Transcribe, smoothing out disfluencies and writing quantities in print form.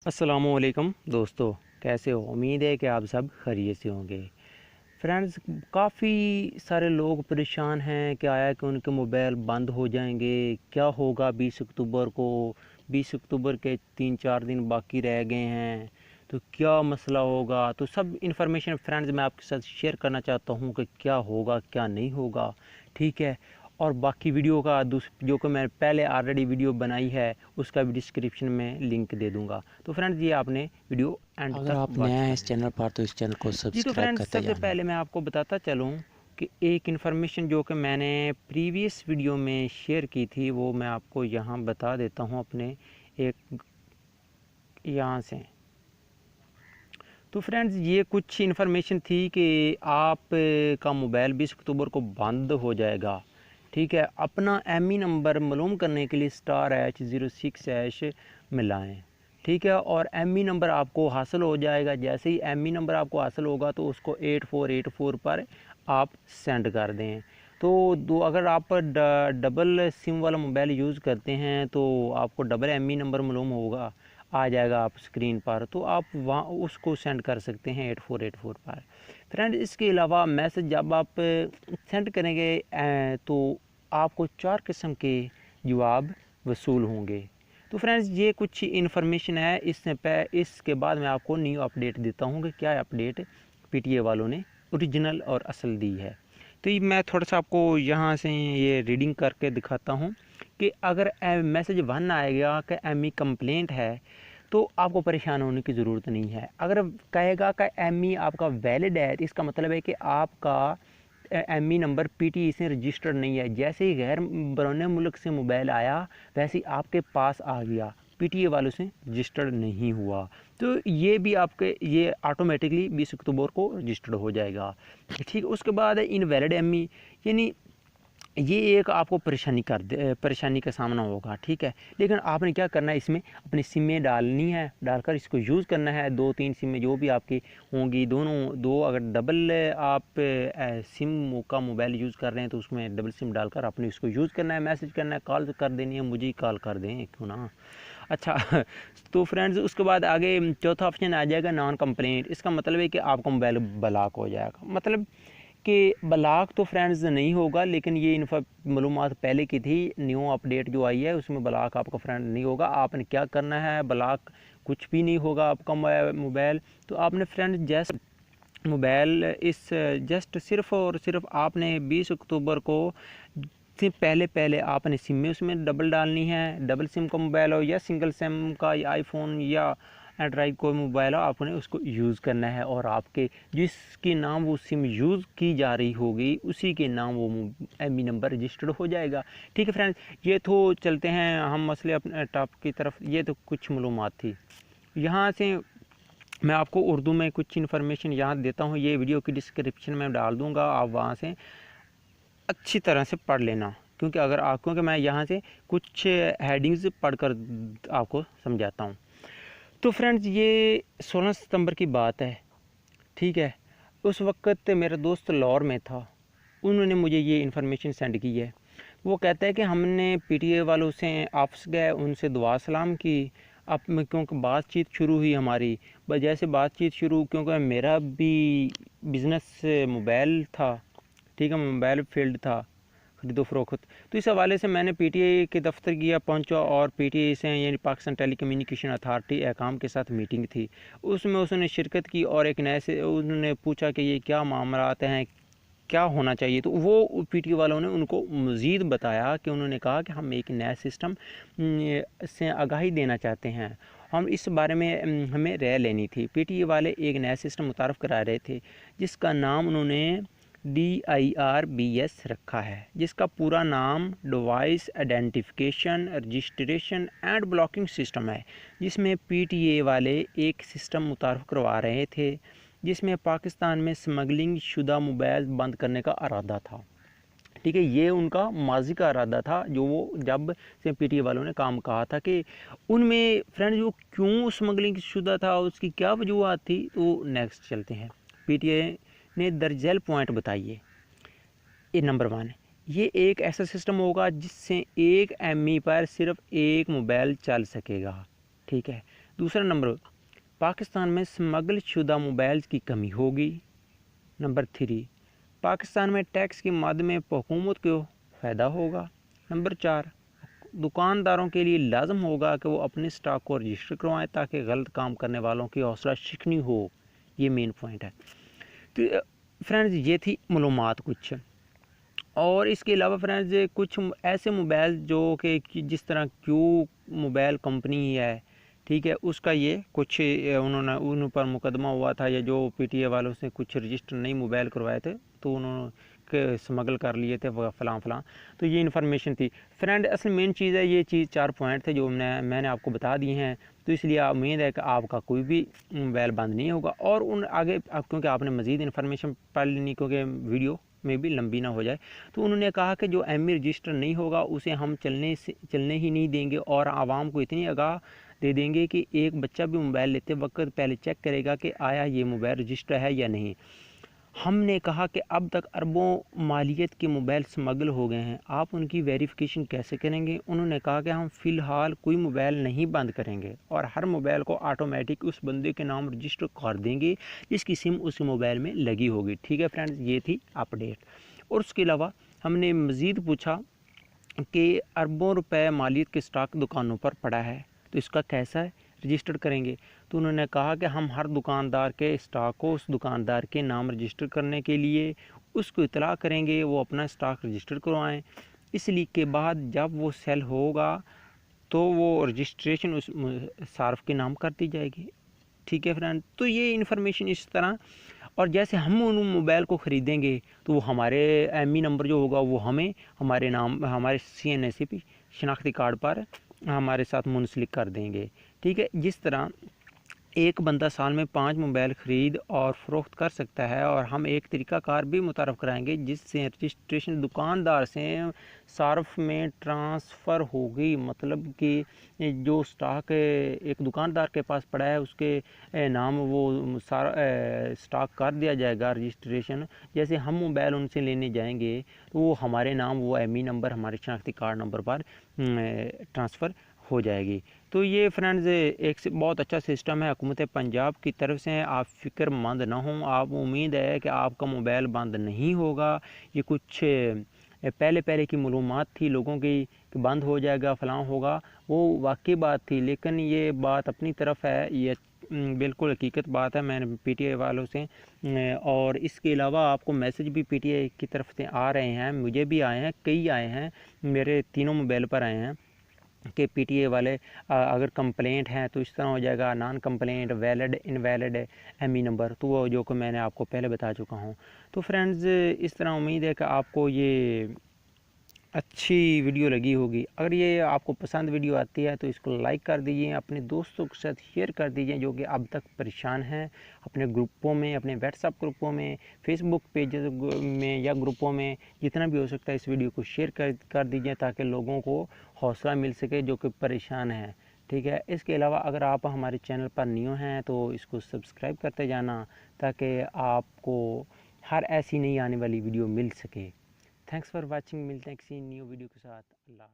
अस्सलामुअलैकुम दोस्तों, कैसे हो? उम्मीद है कि आप सब खैरियत से होंगे। फ्रेंड्स, काफ़ी सारे लोग परेशान हैं कि आया कि उनके मोबाइल बंद हो जाएंगे, क्या होगा 20 अक्टूबर को। 20 अक्टूबर के 3-4 दिन बाकी रह गए हैं, तो क्या मसला होगा। तो सब इन्फॉर्मेशन फ्रेंड्स मैं आपके साथ शेयर करना चाहता हूँ कि क्या होगा क्या नहीं होगा, ठीक है। और बाकी वीडियो का जो कि मैं पहले ऑलरेडी वीडियो बनाई है उसका भी डिस्क्रिप्शन में लिंक दे दूंगा। तो फ्रेंड्स, ये आपने वीडियो एंड अगर तक आप वॉच नया है इस करना चैनल है। पर तो इस चैनल को जी, तो सब्सक्राइब फ्रेंड्स, करते सबसे जाना। पहले मैं आपको बताता चलूँ कि एक इन्फॉर्मेशन जो कि मैंने प्रीवियस वीडियो में शेयर की थी वो मैं आपको यहाँ बता देता हूँ अपने एक यहाँ से। तो फ्रेंड्स, ये कुछ इन्फॉर्मेशन थी कि आप का मोबाइल 20 अक्टूबर को बंद हो जाएगा, ठीक है। अपना एमई नंबर मालूम करने के लिए *H06# मिलाएं, ठीक है। और एमई नंबर आपको हासिल हो जाएगा। जैसे ही एमई नंबर आपको हासिल होगा तो उसको 8484 पर आप सेंड कर दें। तो अगर आप डबल सिम वाला मोबाइल यूज़ करते हैं तो आपको डबल एमई नंबर मालूम होगा, आ जाएगा आप स्क्रीन पर, तो आप वहाँ उसको सेंड कर सकते हैं 8484 पर। फ्रेंड, इसके अलावा मैसेज जब आप सेंड करेंगे तो आपको 4 किस्म के जवाब वसूल होंगे। तो फ्रेंड्स, ये कुछ इन्फॉर्मेशन है। इसके बाद मैं आपको न्यू अपडेट देता हूँ कि क्या अपडेट पीटीए वालों ने ओरिजिनल और असल दी है। तो ये मैं थोड़ा सा आपको यहाँ से ये रीडिंग करके दिखाता हूँ कि अगर मैसेज 1 आएगा कि एमई कंप्लेंट है तो आपको परेशान होने की ज़रूरत नहीं है। अगर कहेगा कि एमई आपका वैलिड है तो इसका मतलब है कि आपका एमई नंबर पीटीई से रजिस्टर्ड नहीं है। जैसे ही गैर बरौने मुल्क से मोबाइल आया वैसे ही आपके पास आ गया, पीटीए वालों से रजिस्टर्ड नहीं हुआ। तो ये भी आपके ये ऑटोमेटिकली 20 अक्टूबर को रजिस्टर्ड हो जाएगा, ठीक। उसके बाद है इनवैलिड एमई, यानी ये एक आपको परेशानी का सामना होगा, ठीक है। लेकिन आपने क्या करना है, इसमें अपनी सिमें डालनी है, डालकर इसको यूज़ करना है। 2-3 सिमें जो भी आपकी होंगी, दोनों दो अगर डबल आप सिम का मोबाइल यूज़ कर रहे हैं तो उसमें डबल सिम डालकर आपने इसको यूज़ करना है। मैसेज करना है, कॉल कर देनी है, मुझे ही कॉल कर दें क्यों ना। अच्छा तो फ्रेंड्स, उसके बाद आगे चौथा ऑप्शन आ जाएगा नॉन कंप्लेंट। इसका मतलब है कि आपका मोबाइल ब्लॉक हो जाएगा। मतलब कि ब्लॉक तो फ्रेंड्स नहीं होगा, लेकिन ये मालूमात पहले की थी। न्यू अपडेट जो आई है उसमें ब्लॉक आपका फ्रेंड नहीं होगा। आपने क्या करना है, ब्लॉक कुछ भी नहीं होगा आपका मोबाइल। तो आपने फ्रेंड जस्ट मोबाइल इस जस्ट सिर्फ़ और सिर्फ आपने 20 अक्टूबर को से पहले पहले आपने सिम में उसमें डबल डालनी है। डबल सिम का मोबाइल हो या सिंगल सिम का, या आईफोन या एंड्रॉइड कोई मोबाइल हो, आपने उसको यूज़ करना है। और आपके जिसके नाम वो सिम यूज़ की जा रही होगी उसी के नाम वो एमई नंबर रजिस्टर्ड हो जाएगा, ठीक है फ्रेंड्स। ये तो चलते हैं हम मसले अपने टॉप की तरफ। ये तो कुछ मालूमात थी। यहाँ से मैं आपको उर्दू में कुछ इन्फॉर्मेशन यहाँ देता हूँ, ये वीडियो की डिस्क्रिप्शन में डाल दूँगा, आप वहाँ से अच्छी तरह से पढ़ लेना। क्योंकि मैं यहाँ से कुछ हेडिंग्स पढ़कर आपको समझाता हूँ। तो फ्रेंड्स, ये 16 सितंबर की बात है, ठीक है। उस वक्त मेरा दोस्त लाहौर में था, उन्होंने मुझे ये इन्फॉर्मेशन सेंड की है। वो कहता है कि हमने पीटीए वालों से आपस गए, उनसे दुआ सलाम की। अब क्योंकि बातचीत शुरू हुई हमारी, जैसे बातचीत शुरू, क्योंकि मेरा भी बिज़नेस मोबाइल था, ठीक है, मोबाइल फील्ड था, खरीदो फरोख्त। तो इस हवाले से मैंने पीटीए के दफ्तर गया, पहुंचा, और पीटीए से यानी पाकिस्तान टेली कम्युनिकेशन अथॉरिटी एकाम के साथ मीटिंग थी। उसमें उसने शिरकत की और एक नए से उन्होंने पूछा कि ये क्या मामला आते हैं, क्या होना चाहिए। तो वो पीटीए वालों ने उनको मज़ीद बताया कि उन्होंने कहा कि हम एक नया सिस्टम से आगाही देना चाहते हैं, हम इस बारे में हमें राय लेनी थी। पीटीए वाले एक नया सिस्टम मुतारफ़ करा रहे थे जिसका नाम उन्होंने DIRBS रखा है, जिसका पूरा नाम device identification registration and blocking system है। जिसमें पीटीए वाले एक सिस्टम मुतारफ़ करवा रहे थे जिसमें पाकिस्तान में स्मगलिंग शुदा मोबाइल बंद करने का इरादा था, ठीक है। ये उनका माजी का इरादा था, जो वो जब से पीटीए वालों ने काम कहा था कि उनमें फ्रेंड्स वो क्यों स्मगलिंग शुदा था, उसकी क्या वजूहत थी। तो नेक्स्ट चलते हैं। पीटीए ने दर्जैल पॉइंट बताइए। ये नंबर 1, ये एक ऐसा सिस्टम होगा जिससे एक एमई पर सिर्फ एक मोबाइल चल सकेगा, ठीक है। दूसरा नंबर, पाकिस्तान में स्मगल शुदा मोबाइल्स की कमी होगी। नंबर 3, पाकिस्तान में टैक्स के माध्यम में हुकूमत को फ़ायदा होगा। नंबर 4, दुकानदारों के लिए लाजम होगा कि वो अपने स्टॉक को रजिस्टर करवाएं ताकि गलत काम करने वालों की हौसला शिकनी हो। ये मेन पॉइंट है। तो फ्रेंड्स, ये थी मालूमात कुछ, और इसके अलावा फ्रेंड्स कुछ ऐसे मोबाइल जो कि जिस तरह क्यू मोबाइल कंपनी है, ठीक है, उसका ये कुछ उन्होंने उन पर मुकदमा हुआ था, या जो पीटीए वालों से कुछ रजिस्टर नई मोबाइल करवाए थे तो उन्होंने स्मगल कर लिए थे फलां। तो ये इन्फॉर्मेशन थी फ्रेंड। असल मेन चीज़ है, ये चीज़ 4 पॉइंट थे जो मैंने आपको बता दिए हैं। तो इसलिए उम्मीद है कि आपका कोई भी मोबाइल बंद नहीं होगा। और उन आगे क्योंकि आपने मज़ीद इन्फॉर्मेशन पढ़ लेनी, क्योंकि वीडियो में भी लंबी ना हो जाए, तो उन्होंने कहा कि जो एमई रजिस्टर नहीं होगा उसे हम चलने ही नहीं देंगे, और आवाम को इतनी आगाह दे देंगे कि एक बच्चा भी मोबाइल लेते वक्त पहले चेक करेगा कि आया ये मोबाइल रजिस्टर है या नहीं। हमने कहा कि अब तक अरबों मालियत के मोबाइल स्मगल हो गए हैं, आप उनकी वेरिफिकेशन कैसे करेंगे। उन्होंने कहा कि हम फ़िलहाल कोई मोबाइल नहीं बंद करेंगे और हर मोबाइल को ऑटोमेटिक उस बंदे के नाम रजिस्टर कर देंगे जिसकी सिम उस मोबाइल में लगी होगी। ठीक है फ्रेंड्स, ये थी अपडेट। और उसके अलावा हमने मज़ीद पूछा कि अरबों रुपए मालियत के स्टॉक दुकानों पर पड़ा है, तो इसका कैसा रजिस्टर करेंगे। तो उन्होंने कहा कि हम हर दुकानदार के स्टॉक को उस दुकानदार के नाम रजिस्टर करने के लिए उसको इतला करेंगे, वो अपना स्टॉक रजिस्टर करवाएं। इसलिए के बाद जब वो सेल होगा तो वो रजिस्ट्रेशन उस सार्फ के नाम कर दी जाएगी। ठीक है फ्रेंड, तो ये इन्फॉर्मेशन इस तरह। और जैसे हम उन मोबाइल को ख़रीदेंगे तो वो हमारे एमई नंबर जो होगा वो हमें हमारे नाम हमारे CNSP शनाख्ती कार्ड पर हमारे साथ मुंसलिक कर देंगे। ठीक है, जिस तरह एक बंदा साल में 5 मोबाइल ख़रीद और फ़रोख्त कर सकता है, और हम एक तरीक़ाकार भी मुतारफ़ कराएंगे जिससे रजिस्ट्रेशन दुकानदार से सार्फ में ट्रांसफ़र होगी। मतलब कि जो स्टॉक एक दुकानदार के पास पड़ा है उसके नाम वो स्टॉक कर दिया जाएगा रजिस्ट्रेशन। जैसे हम मोबाइल उनसे लेने जाएंगे तो वो हमारे नाम वो एमई नंबर हमारे शनाख्ती कार्ड नंबर पर ट्रांसफ़र हो जाएगी। तो ये फ्रेंड्स एक बहुत अच्छा सिस्टम है हुकूमत पंजाब की तरफ से। आप फ़िक्रमंद ना हों, आप उम्मीद है कि आपका मोबाइल बंद नहीं होगा। ये कुछ पहले की मालूमात थी लोगों की कि बंद हो जाएगा फलां होगा, वो वाकई बात थी, लेकिन ये बात अपनी तरफ है, ये बिल्कुल हकीकत बात है। मैंने पीटीआई वालों से और इसके अलावा आपको मैसेज भी पीटीआई की तरफ से आ रहे हैं, मुझे भी आए हैं, कई आए हैं, मेरे तीनों मोबाइल पर आए हैं कि पीटीए वाले अगर कंप्लेंट है तो इस तरह हो जाएगा, non complaint, valid invalid ME number, तो वो जो कि मैंने आपको पहले बता चुका हूँ। तो फ्रेंड्स इस तरह उम्मीद है कि आपको ये अच्छी वीडियो लगी होगी। अगर ये आपको पसंद वीडियो आती है तो इसको लाइक कर दीजिए, अपने दोस्तों के साथ शेयर कर दीजिए जो कि अब तक परेशान हैं, अपने ग्रुपों में, अपने व्हाट्सएप ग्रुपों में, फेसबुक पेजेस में या ग्रुपों में, जितना भी हो सकता है इस वीडियो को शेयर कर दीजिए ताकि लोगों को हौसला मिल सके जो कि परेशान हैं। ठीक है, इसके अलावा अगर आप हमारे चैनल पर न्यू हैं तो इसको सब्सक्राइब करते जाना ताकि आपको हर ऐसी नई आने वाली वीडियो मिल सके। थैंक्स फॉर वाचिंग, मिलते हैं किसी न्यू वीडियो के साथ। अल्लाह।